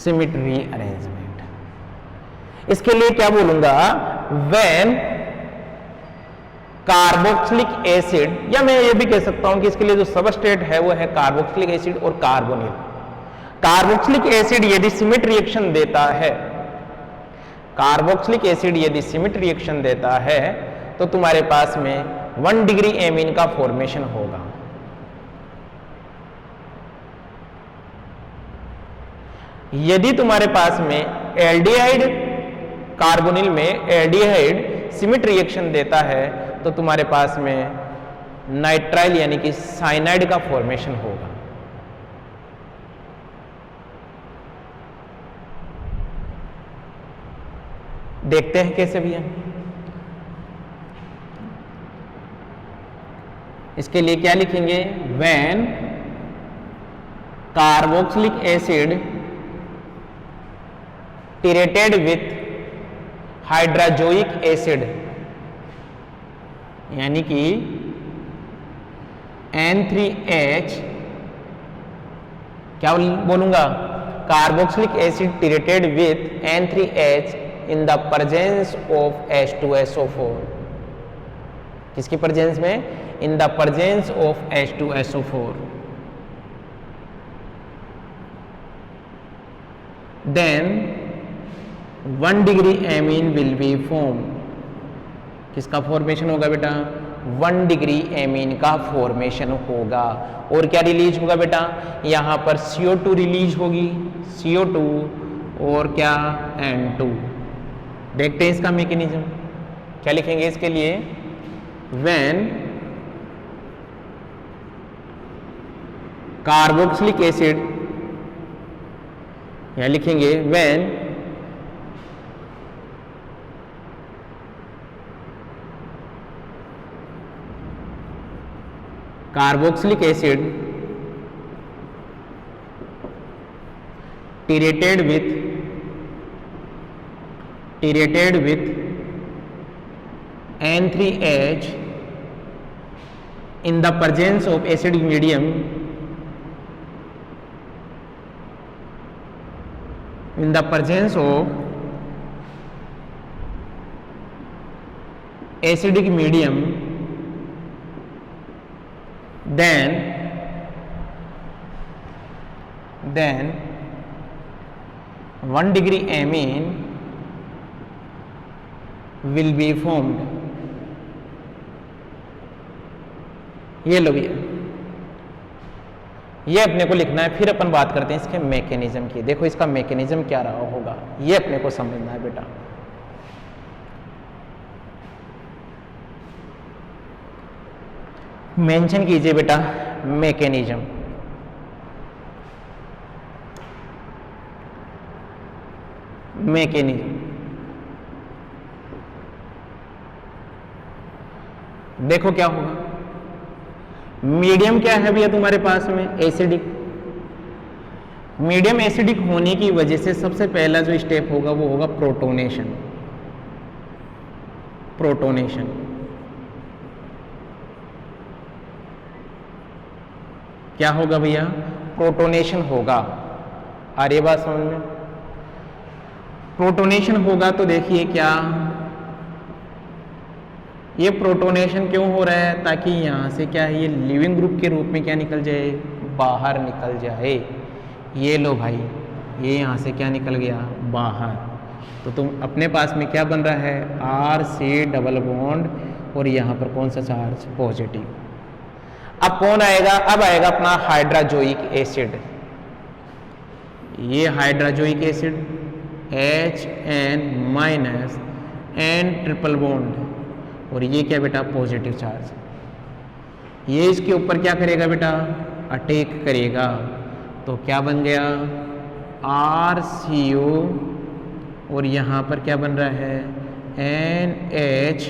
Symmetry arrangement. इसके लिए क्या बोलूंगा, व्हेन कार्बोक्सिलिक एसिड, या मैं ये भी कह सकता हूं कि इसके लिए जो सबस्ट्रेट है वो है कार्बोक्सिलिक एसिड और कार्बोनिल। कार्बोक्सिलिक एसिड यदि सिमेट रिएक्शन देता है, कार्बोक्सिलिक एसिड यदि सिमेट रिएक्शन देता है तो तुम्हारे पास में 1 डिग्री एमीन का फॉर्मेशन होगा। यदि तुम्हारे पास में एल्डिहाइड, कार्बोनिल में एल्डिहाइड सिमेट रिएक्शन देता है तो तुम्हारे पास में नाइट्राइल यानी कि साइनाइड का फॉर्मेशन होगा। देखते हैं कैसे भैया। इसके लिए क्या लिखेंगे, when carboxylic acid treated with hydrazoic acid यानी कि N3H, क्या बोलूंगा, carboxylic acid treated with N3H in the presence of H2SO4। किसकी प्रेजेंस में, in the presence of H2SO4, then 1 degree amine will be form. किसका फॉर्मेशन होगा बेटा, 1 degree amine का फॉर्मेशन होगा। और क्या रिलीज होगा बेटा, यहां पर CO2 रिलीज होगी, CO2 और क्या N2। देखते हैं इसका मैकेनिज्म क्या लिखेंगे इसके लिए, व्हेन कार्बोक्सिलिक एसिड, या लिखेंगे when carboxylic acid treated with N3H in the presence of acidic medium, in the presence of acidic medium, then 1 degree amine will be formed। ये लो भैया, ये अपने को लिखना है। फिर अपन बात करते हैं इसके मैकेनिज्म की। देखो इसका मैकेनिज्म क्या रहा होगा, ये अपने को समझना है बेटा। मेंशन कीजिए बेटा मैकेनिज्म। देखो क्या होगा, मीडियम क्या है भैया तुम्हारे पास में, एसिडिक। मीडियम एसिडिक होने की वजह से सबसे पहला जो स्टेप होगा वो होगा प्रोटोनेशन। क्या होगा भैया, प्रोटोनेशन होगा। अरे बात समझ में, प्रोटोनेशन होगा तो देखिए क्या, ये प्रोटोनेशन क्यों हो रहा है, ताकि यहां से क्या है, ये लिविंग ग्रुप के रूप में क्या निकल जाए, बाहर निकल जाए। ये लो भाई, ये यहां से क्या निकल गया, बाहर। तो तुम अपने पास में क्या बन रहा है, RC डबल बॉन्ड, और यहां पर कौन सा चार्ज, पॉजिटिव। अब कौन आएगा, अब आएगा अपना हाइड्राजोइक एसिड। ये hydrazoic acid HN minus N triple bond, और ये क्या बेटा, पॉजिटिव चार्ज। ये इसके ऊपर क्या करेगा बेटा, अटैक करेगा। तो क्या बन गया, RCO, और यहां पर क्या बन रहा है, NH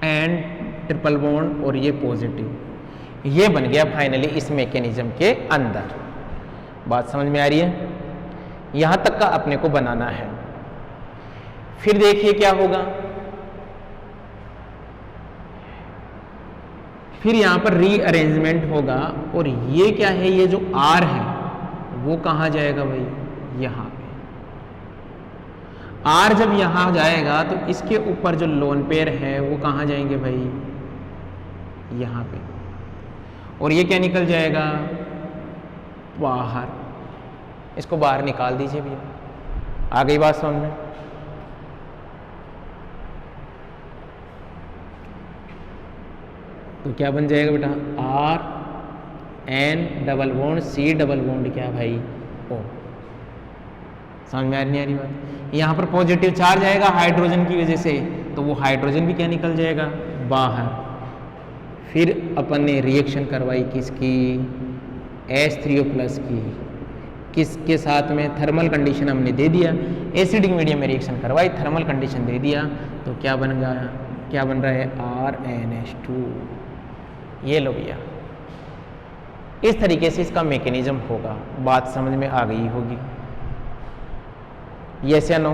N ट्रिपल बॉन्ड, और ये पॉजिटिव। ये बन गया फाइनली इस मैकेनिज्म के अंदर। बात समझ में आ रही है, यहां तक का अपने को बनाना है। फिर देखिए क्या होगा, फिर यहां पर रीअरेंजमेंट होगा, और ये क्या है, ये जो R है वो कहाँ जाएगा भाई, यहाँ पे। R जब यहाँ जाएगा तो इसके ऊपर जो लोन पेयर है वो कहाँ जाएंगे भाई, यहाँ पे, और ये क्या निकल जाएगा बाहर। इसको बाहर निकाल दीजिए भैया, आ गई बात समझ में। तो क्या बन जाएगा बेटा, RN double bond C double bond क्या भाई O। समझ में आ रही नहीं आ रही बात। यहाँ पर पॉजिटिव चार्ज आएगा हाइड्रोजन की वजह से, तो वो हाइड्रोजन भी क्या निकल जाएगा बाहर। फिर अपन ने रिएक्शन करवाई किसकी, H3O+ की, किसके साथ में, थर्मल कंडीशन हमने दे दिया, एसिडिक मीडियम में रिएक्शन करवाई, थर्मल कंडीशन दे दिया, तो क्या बन गया, क्या बन रहा है RNH2। ये लो भैया, इस तरीके से इसका मैकेनिज्म होगा। बात समझ में आ गई होगी, यस या नो,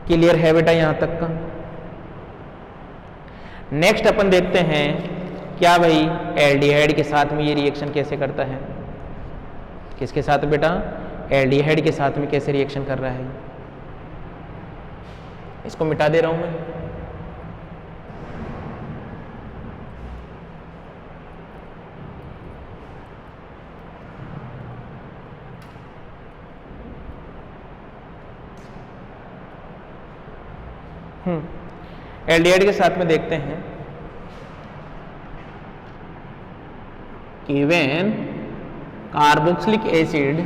क्लियर है बेटा यहां तक का। नेक्स्ट अपन देखते हैं क्या भाई, एल्डिहाइड के साथ में ये रिएक्शन कैसे करता है। किसके साथ बेटा, एल्डिहाइड के साथ में कैसे रिएक्शन कर रहा है। इसको मिटा दे रहा हूं मैं। एल्डिहाइड के साथ में देखते हैं कि when carboxylic acid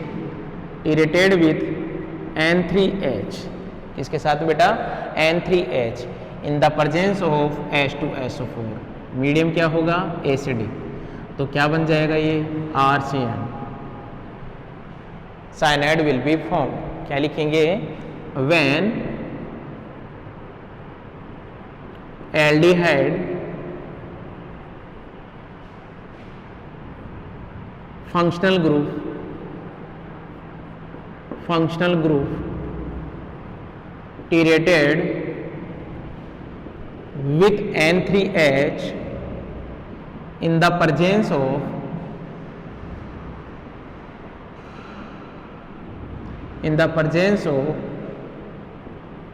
treated with N3H, इसके साथ बेटा N3H in the presence of H2SO4, medium क्या होगा एसिडिक, तो क्या बन जाएगा ये RCN, cyanide will be form. क्या लिखेंगे, when aldehyde functional group treated with N3H in the presence of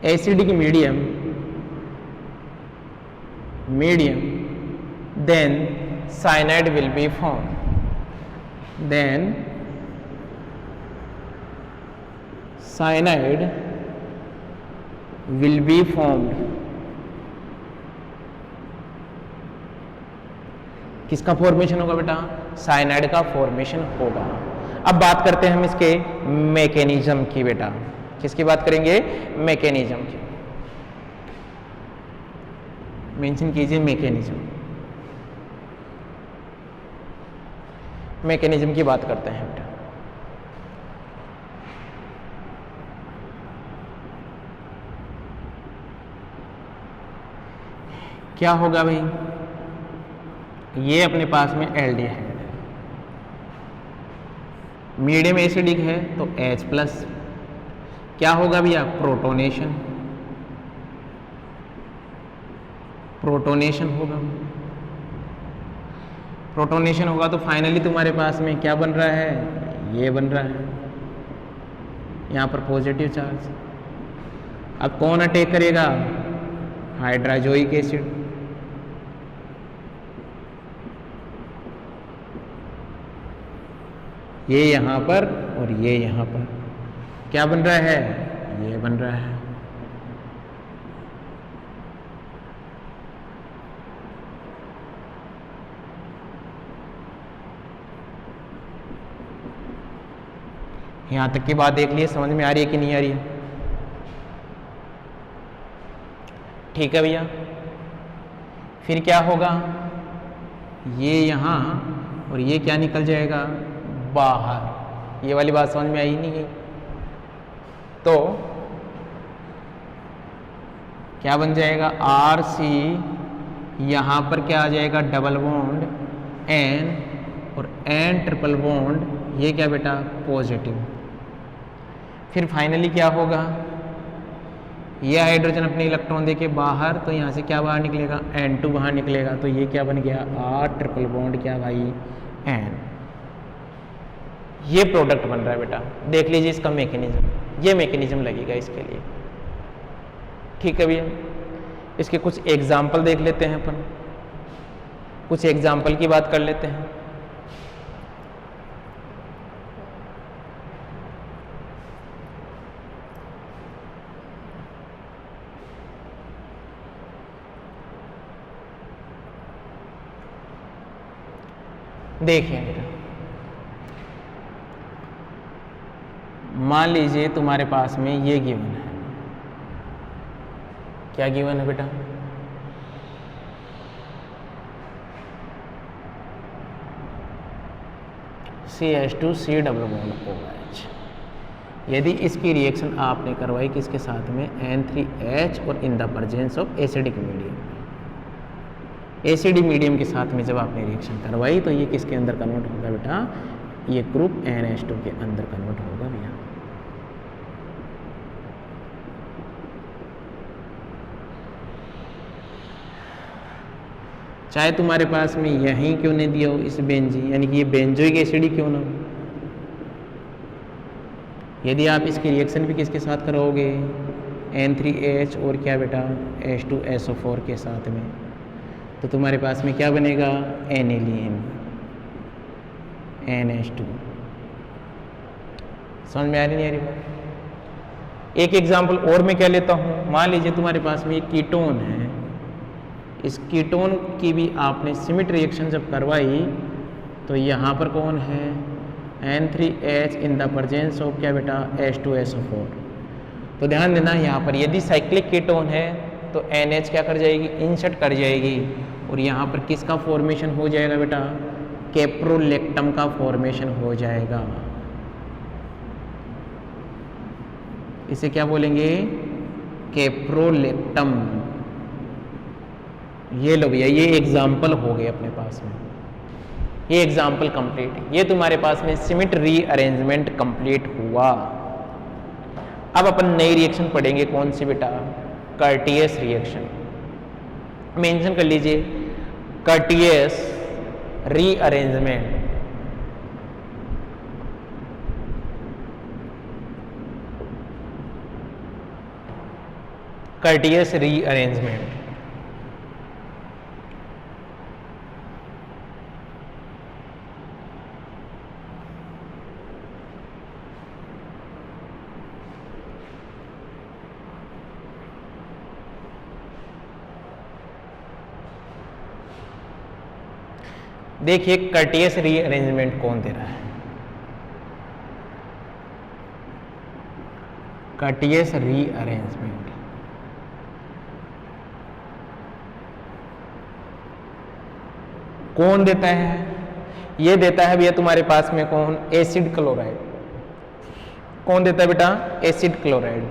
acidic medium, then cyanide will be formed. Then cyanide will be formed। किसका फॉर्मेशन होगा बेटा, साइनाइड का फॉर्मेशन होगा। अब बात करते हैं हम इसके मैकेनिज्म की बेटा। किसकी बात करेंगे, मैकेनिज्म की। मेंशन कीजिए मैकेनिज्म। मैकेनिज्म की बात करते हैं बेटा। क्या होगा भाई, ये अपने पास में एल्डिहाइड है, मीडियम एसिडिक है तो H+, क्या होगा भैया प्रोटोनेशन, होगा। प्रोटोनेशन होगा तो फाइनली तुम्हारे पास में क्या बन रहा है, ये बन रहा है यहाँ पर पॉजिटिव चार्ज। अब कौन अटैक करेगा, हाइड्रोजोइक एसिड। ये यहाँ पर और ये यहाँ पर क्या बन रहा है, ये बन रहा है। यहां तक की बात देख लिए, समझ में आ रही है कि नहीं आ रही है। ठीक है भैया, फिर क्या होगा, ये यहां और ये क्या निकल जाएगा बाहर। ये वाली बात समझ में आई नहीं गई, तो क्या बन जाएगा RC, यहां पर क्या आ जाएगा डबल बॉन्ड N और N ट्रिपल बॉन्ड, ये क्या बेटा पॉजिटिव। फिर फाइनली क्या होगा, ये हाइड्रोजन अपने इलेक्ट्रॉन देके बाहर, तो यहाँ से क्या बाहर निकलेगा N2 बाहर निकलेगा, तो ये क्या बन गया R ट्रिपल बॉन्ड क्या भाई N। ये प्रोडक्ट बन रहा है बेटा, देख लीजिए इसका मैकेनिज्म, ये मैकेनिज्म लगेगा इसके लिए। ठीक है भैया, इसके कुछ एग्जाम्पल देख लेते हैं अपन, कुछ एग्जाम्पल की बात कर लेते हैं। देखिए बेटा, मान लीजिए तुम्हारे पास में ये गिवन है, क्या गिवन है बेटा, CH2C डबल बॉन्ड OH। यदि इसकी रिएक्शन आपने करवाई किसके साथ में, N3H और इन the presence of acidic medium, acidic medium के साथ में जब आपने रिएक्शन करवाई तो ये किसके अंदर कन्वर्ट होगा बेटा, ये ग्रुप NH2 के अंदर कन्वर्ट होगा भैया। चाहे तुम्हारे पास में यहीं क्यों नहीं दिया हो इस बेंजी, यानी कि ये बेंजोइक एसिड ही क्यों ना हो, यदि आप इसकी रिएक्शन भी किसके साथ कराओगे, N3H और क्या बेटा H2SO4 के साथ में, तो तुम्हारे पास में क्या बनेगा, एनिलीन NH2। समझ में आ रही नहीं आ रही बात। एक एग्जांपल और मैं क्या लेता हूँ, मान लीजिए तुम्हारे पास में एक कीटोन है, इस कीटोन की भी आपने सिमिट रिएक्शन जब करवाई तो यहाँ पर कौन है, N3H in the presence of क्या बेटा H2SO4। तो ध्यान देना यहाँ पर यदि साइक्लिक कीटोन है तो NH क्या कर जाएगी, इंसर्ट कर जाएगी, और यहाँ पर किसका फॉर्मेशन हो जाएगा बेटा, कैप्रोलेक्टम का फॉर्मेशन हो जाएगा। इसे क्या बोलेंगे, कैप्रोलेक्टम। ये लो भैया, ये एग्जाम्पल हो गए अपने पास में, ये एग्जाम्पल कंप्लीट है, ये तुम्हारे पास में सिमिट रीअरेंजमेंट कंप्लीट हुआ। अब अपन नई रिएक्शन पढ़ेंगे, कौन सी बेटा, कर्टियस रिएक्शन। मेंशन कर लीजिए, कर्टियस रीअरेंजमेंट। कर्टियस रीअरेंजमेंट देखिए, कर्टियस रीअरेंजमेंट कौन दे रहा है, कर्टियस रीअरेंजमेंट कौन देता है, ये देता है भैया तुम्हारे पास में कौन, एसिड क्लोराइड। कौन देता है बेटा, एसिड क्लोराइड।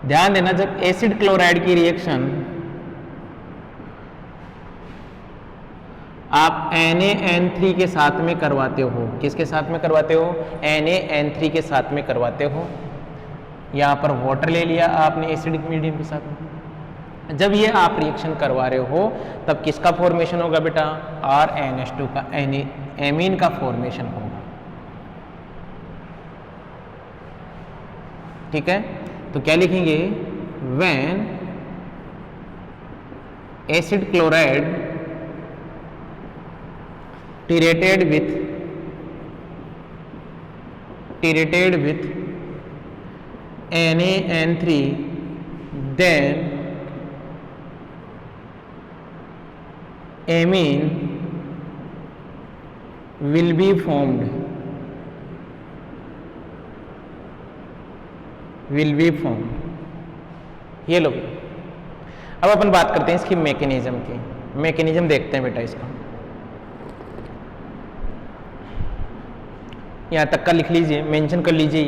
ध्यान देना, जब एसिड क्लोराइड की रिएक्शन आप NaN3 के साथ में करवाते हो, किसके साथ में करवाते हो, NaN3 के साथ में करवाते हो, यहाँ पर वाटर ले लिया आपने एसिडिक मीडियम के साथ में, जब ये आप रिएक्शन करवा रहे हो तब किसका फॉर्मेशन होगा बेटा, RNH2 का, एमीन का फॉर्मेशन होगा। ठीक है, तो क्या लिखेंगे, when acid chloride treated with NaN3, then amine will be formed, ये लो। अब अपन बात करते हैं इसकी मैकेनिज्म की, मैकेनिज्म देखते हैं बेटा इसका, यहाँ तक का लिख लीजिए, मेंशन कर लीजिए।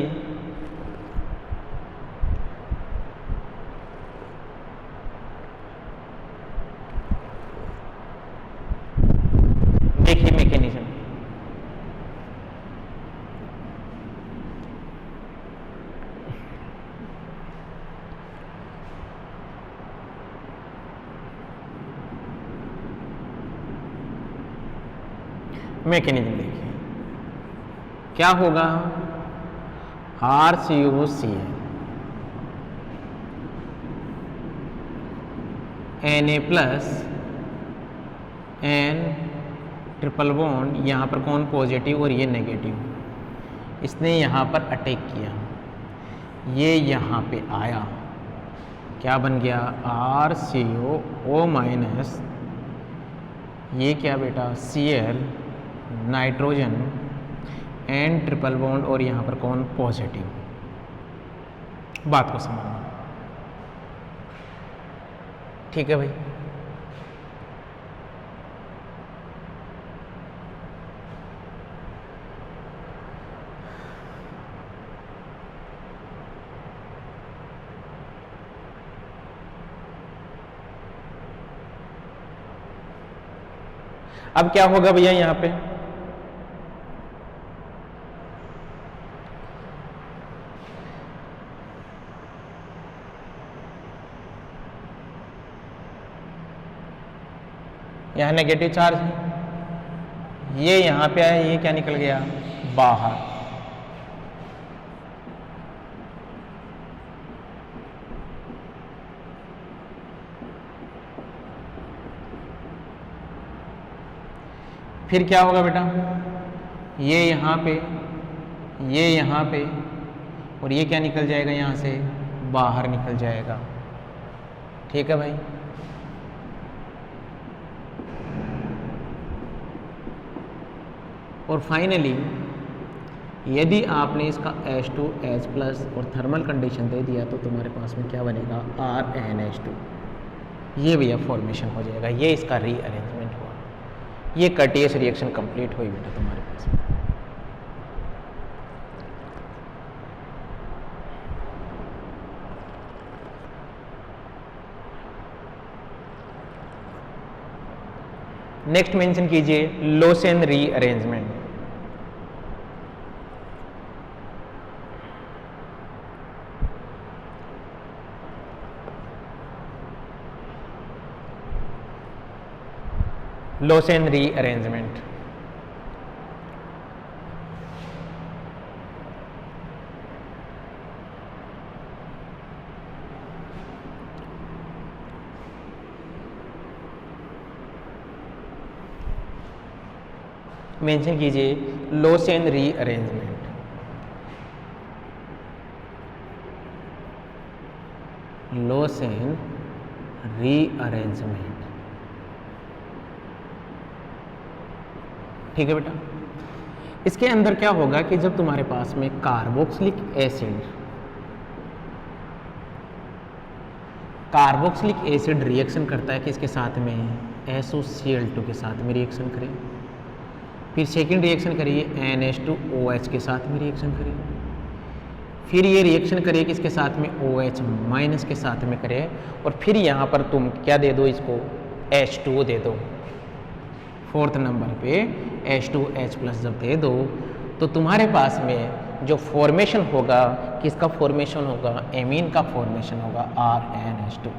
देखिए मैकेनिज्म, मैकेनिज्म देखिए क्या होगा, RCOCl Na plus N triple bond, यहाँ पर कौन पॉजिटिव और ये नेगेटिव, इसने यहाँ पर अटैक किया, ये यहाँ पे आया, क्या बन गया RCOO माइनस, ये क्या बेटा Cl nitrogen N triple bond और यहाँ पर कौन पॉजिटिव। बात को समझना, ठीक है भाई। अब क्या होगा भैया यहाँ पे, यहाँ नेगेटिव चार्ज है, ये यहाँ पे आया, ये क्या निकल गया बाहर, फिर क्या होगा बेटा, ये यहाँ पे, ये यहाँ पे, और ये क्या निकल जाएगा यहाँ से बाहर निकल जाएगा, ठीक है भाई। और फाइनली यदि आपने इसका H2H प्लस और थर्मल कंडीशन दे दिया तो तुम्हारे पास में क्या बनेगा RnH2, ये भैया फॉर्मेशन हो जाएगा, ये इसका रीअरेंजमेंट हुआ, ये कर्टियस रिएक्शन कंप्लीट हुई बेटा तुम्हारे पास। नेक्स्ट मेंशन कीजिए लोसेन रीअरेंजमेंट। लोसेन रीअरेंजमेंट, मेंशन कीजिए लोसेन रीअरेंजमेंट। लोसेन रीअरेंजमेंट, ठीक है बेटा। इसके अंदर क्या होगा कि जब तुम्हारे पास में कार्बोक्सिलिक एसिड रिएक्शन करता है किसके साथ में, SOCl2 के साथ में रिएक्शन करे, फिर सेकेंड रिएक्शन करिए NH2OH के साथ में रिएक्शन करिए, फिर ये रिएक्शन करिए किसके साथ में OH माइनस के साथ में करे, और फिर यहाँ पर तुम क्या दे दो इसको H2O दे दो, फोर्थ नंबर पे H2H प्लस जब दे दो तो तुम्हारे पास में जो फॉर्मेशन होगा किसका फॉर्मेशन होगा, एमीन का फॉर्मेशन होगा RnH2।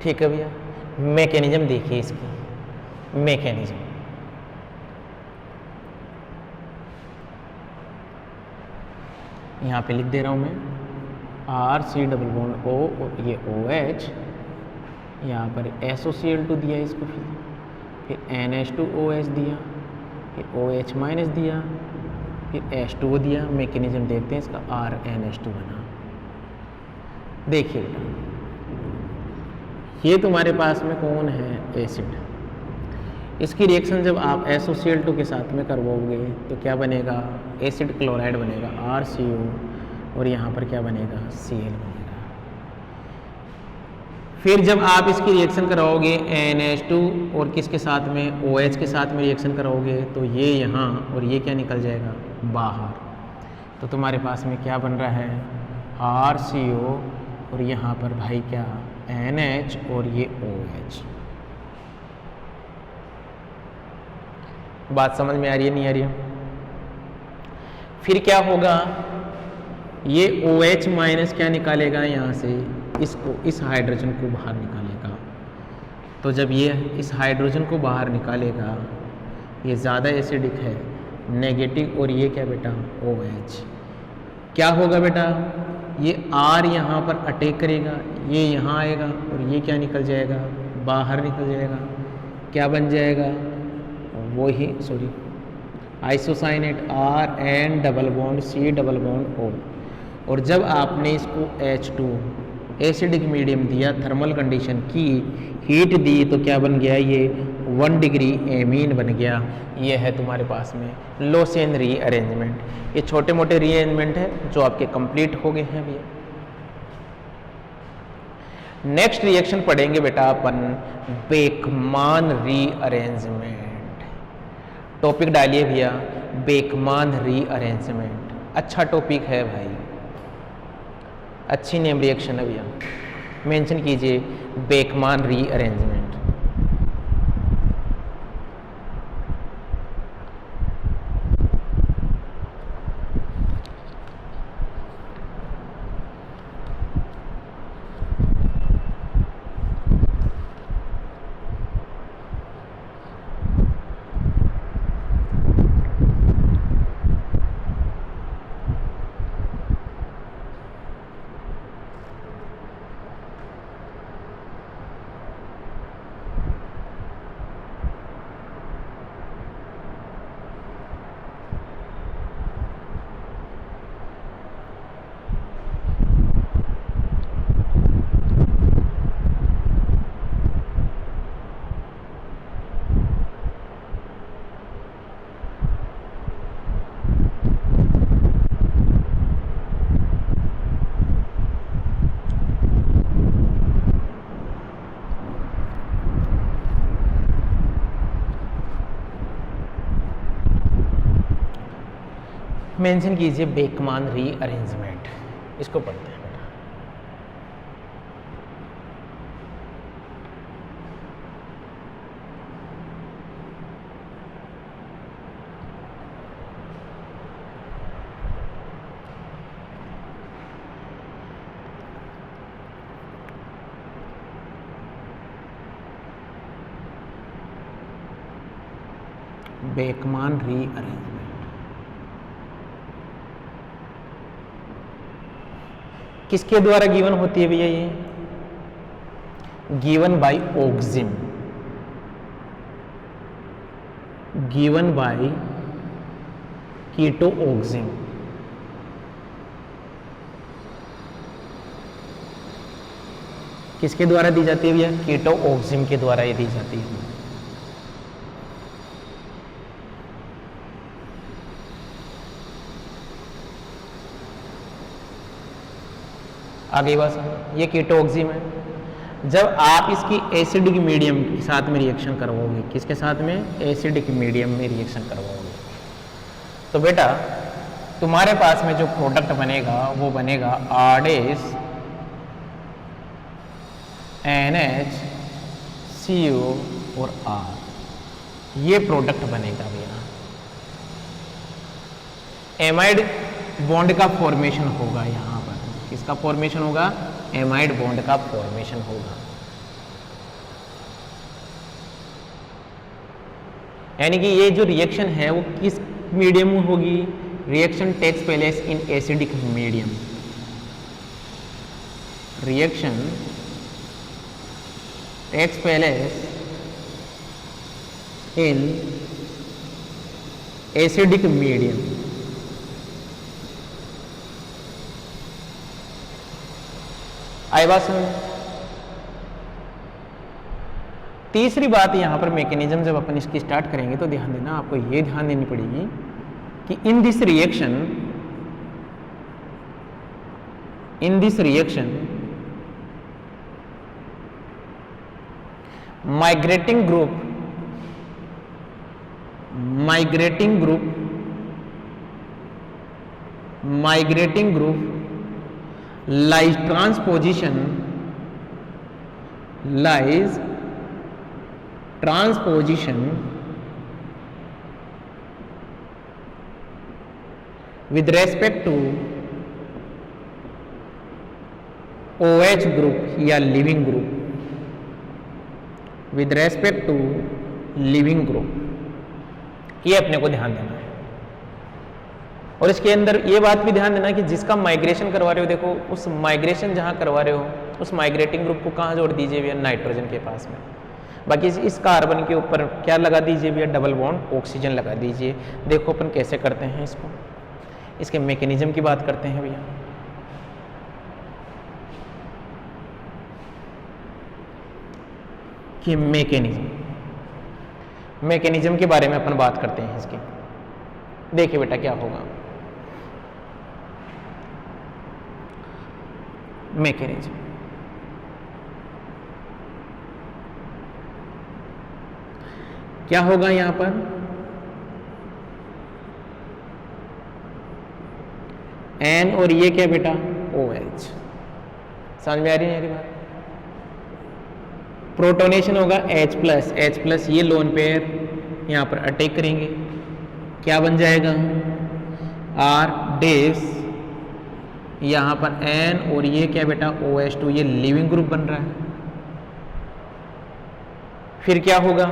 ठीक है भैया। मैकेनिज्म देखिए इसकी, मैकेनिज्म यहाँ पे लिख दे रहा हूँ मैं, RC डबल बॉन्ड O और ये OH, यहाँ पर SOCl2 दिया इसको, फिर NH2OH दिया, फिर OH माइनस दिया, फिर H2O दिया। मैकेनिज्म देखते हैं इसका, RnH2 बना। देखिए बेटा ये तुम्हारे पास में कौन है, एसिड। इसकी रिएक्शन जब आप SOCl2 के साथ में करवाओगे तो क्या बनेगा, एसिड क्लोराइड बनेगा RCO, और यहाँ पर क्या बनेगा Cl बनेगा। फिर जब आप इसकी रिएक्शन कराओगे NH2 और किसके साथ में, OH के साथ में रिएक्शन कराओगे तो ये यहाँ और ये क्या निकल जाएगा बाहर, तो तुम्हारे पास में क्या बन रहा है RCO, और यहाँ पर भाई क्या NH और ये OH। बात समझ में आ रही है नहीं आ रही है। फिर क्या होगा, ये OH माइनस क्या निकालेगा यहाँ से इस हाइड्रोजन को बाहर निकालेगा। तो जब ये इस हाइड्रोजन को बाहर निकालेगा, ये ज़्यादा एसिडिक है, नेगेटिव, और ये क्या बेटा OH, क्या होगा बेटा, ये R यहाँ पर अटैक करेगा, ये यहाँ आएगा और ये क्या निकल जाएगा, बाहर निकल जाएगा। क्या बन जाएगा, वही isocyanate RN double bond C double bond O। और जब आपने इसको H2 एसिडिक मीडियम दिया, थर्मल कंडीशन की, हीट दी, तो क्या बन गया, ये 1 डिग्री एमीन बन गया। ये है तुम्हारे पास में लोसेन रीअरेंजमेंट। ये छोटे मोटे रीअरेंजमेंट है जो आपके कंप्लीट हो गए हैं भैया। नेक्स्ट रिएक्शन पढ़ेंगे बेटा अपन बेकमान रीअरेंजमेंट। टॉपिक डालिए भैया, बेकमान रीअरेंजमेंट। अच्छा टॉपिक है भाई, अच्छी नेम रिएक्शन है भैया। मेंशन कीजिए बेकमान रीअरेंजमेंट। मेंशन कीजिए बेकमान रीअरेंजमेंट। इसको पढ़ते हैं बेटा। बेकमान रीअरेंजमेंट किसके द्वारा गिवन होती है भैया, ये गिवन बाय ऑक्सिम, गिवन बाय कीटो ऑक्सिम। किसके द्वारा दी जाती है भैया, कीटो ऑक्सिम के द्वारा ये दी जाती है। आगे बात समझो, ये कीटोक्सिम है। जब आप इसकी एसिडिक मीडियम के साथ में रिएक्शन करवाओगे, किसके साथ में, एसिडिक मीडियम में रिएक्शन करवाओगे, तो बेटा तुम्हारे पास में जो प्रोडक्ट बनेगा वो बनेगा RDS NH CO और R। ये प्रोडक्ट बनेगा भैया। एमाइड बॉन्ड का फॉर्मेशन होगा यहाँ पर। किसका फॉर्मेशन होगा, एमाइड बॉन्ड का फॉर्मेशन होगा। यानी कि ये जो रिएक्शन है वो किस मीडियम में होगी, reaction takes place in acidic medium. Reaction takes place in acidic medium. आई बात समझ। तीसरी बात यहां पर मैकेनिज्म जब अपन इसकी स्टार्ट करेंगे तो ध्यान देना, आपको ये ध्यान देनी पड़ेगी कि in this reaction migrating group lies transposition with respect to OH group या leaving group with respect to leaving group, ये अपने को ध्यान देना है। और इसके अंदर ये बात भी ध्यान देना कि जिसका माइग्रेशन करवा रहे हो, देखो उस माइग्रेशन जहां करवा रहे हो उस माइग्रेटिंग ग्रुप को कहां जोड़ दीजिए भैया, नाइट्रोजन के पास में। बाकी इस कार्बन के ऊपर क्या लगा दीजिए भैया, डबल बॉन्ड ऑक्सीजन लगा दीजिए। देखो अपन कैसे करते हैं इसको, इसके मैकेनिज्म की बात करते हैं भैया। कि मैकेनिज्म के बारे में अपन बात करते हैं इसकी। देखिए बेटा क्या होगा, मैकेनिज्म क्या होगा यहां पर, N और ये क्या बेटा OH। समझ में आ रही है मेरी बात। प्रोटोनेशन होगा H प्लस ये लोन पेयर यहां पर अटैक करेंगे, क्या बन जाएगा R डेस, यहां पर N और ये क्या बेटा OH2, ये लिविंग ग्रुप बन रहा है। फिर क्या होगा,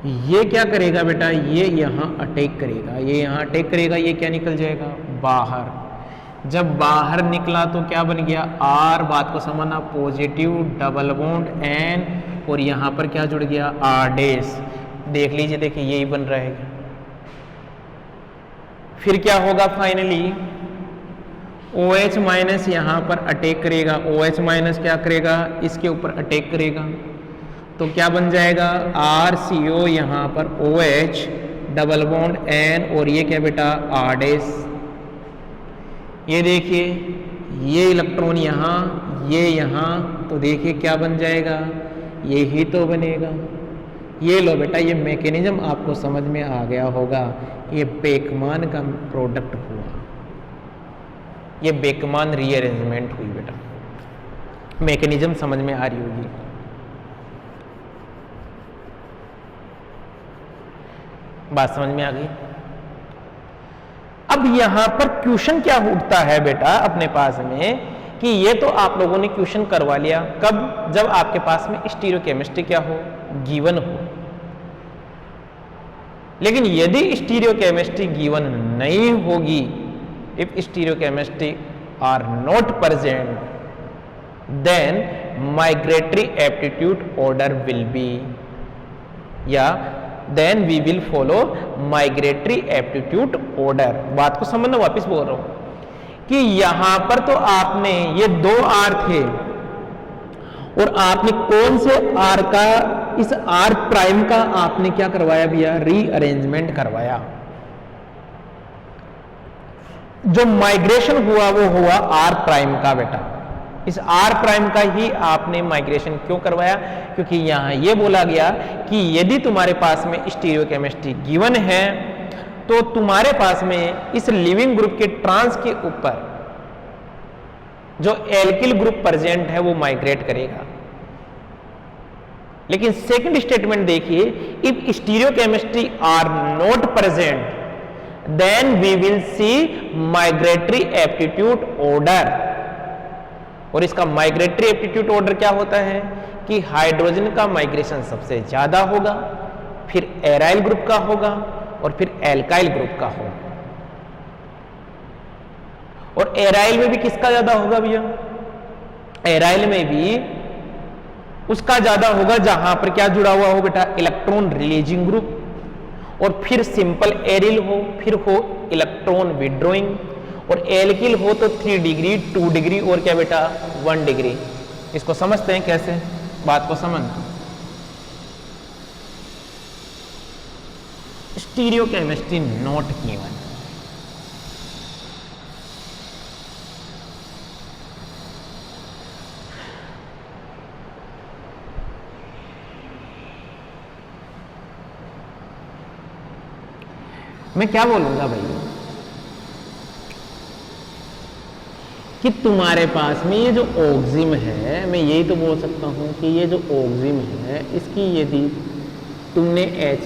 ये क्या करेगा बेटा, ये यहां अटैक करेगा, ये यहां अटैक करेगा, ये क्या निकल जाएगा बाहर। जब बाहर निकला तो क्या बन गया R, बात को समझना, पॉजिटिव डबल बॉन्ड N और यहां पर क्या जुड़ गया R डेस। देख लीजिए, देखिए यही बन रहा है। फिर क्या होगा फाइनली, OH माइनस यहां पर अटैक करेगा, OH माइनस क्या करेगा इसके ऊपर अटैक करेगा, तो क्या बन जाएगा RCO, यहां पर OH डबल बॉन्ड N और ये क्या बेटा R डेस। ये देखिए ये इलेक्ट्रॉन यहां, ये यहां, तो देखिए क्या बन जाएगा, ये ही तो बनेगा। ये लो बेटा, ये मैकेनिज्म आपको समझ में आ गया होगा। ये बेकमान का प्रोडक्ट हुआ, ये बेकमान रीअरेंजमेंट हुई बेटा। मैकेनिज्म समझ में आ रही होगी। बात समझ में आ गई। अब यहां पर क्वेश्चन क्या उठता है बेटा अपने पास में, कि ये तो आप लोगों ने क्वेश्चन करवा लिया, कब, जब आपके पास में स्टीरियोकेमिस्ट्री क्या हो, गिवन हो। लेकिन यदि स्टीरियोकेमिस्ट्री गिवन नहीं होगी, if stereochemistry are not present, then migratory aptitude order will be, या then we will follow migratory aptitude order. बात को समझना, वापस बोल रहा हूं कि यहां पर तो आपने ये दो आर थे और आपने कौन से आर का, इस आर प्राइम का आपने क्या करवाया भैया, रीअरेंजमेंट करवाया। जो माइग्रेशन हुआ वो हुआ आर प्राइम का बेटा। इस आर प्राइम का ही आपने माइग्रेशन क्यों करवाया, क्योंकि यहां यह बोला गया कि यदि तुम्हारे पास में स्टीरियोकेमिस्ट्री गिवन है तो तुम्हारे पास में इस लिविंग ग्रुप के ट्रांस के ऊपर जो एल्किल ग्रुप प्रेजेंट है वो माइग्रेट करेगा। लेकिन सेकंड स्टेटमेंट देखिए, if stereochemistry are not present then we will see migratory aptitude order. और इसका माइग्रेटरी एप्टीट्यूड ऑर्डर क्या होता है कि हाइड्रोजन का माइग्रेशन सबसे ज्यादा होगा, फिर एराइल ग्रुप का होगा और फिर एल्काइल ग्रुप का होगा। और एराइल में भी किसका ज्यादा होगा भैया, एराइल में भी उसका ज्यादा होगा जहां पर क्या जुड़ा हुआ हो बेटा, इलेक्ट्रॉन रिलीजिंग ग्रुप, और फिर सिंपल एरिल हो, फिर हो इलेक्ट्रॉन विड्रॉइंग, और एल्किल हो तो 3 डिग्री 2 डिग्री और क्या बेटा 1 डिग्री। इसको समझते हैं कैसे, बात को समझ। स्टीरियोकेमिस्ट्री नॉट गिवन, मैं क्या बोलूंगा भाई कि तुम्हारे पास में ये जो ऑक्सिम है, मैं यही तो बोल सकता हूं कि ये जो ऑक्सिम है इसकी यदि तुमने H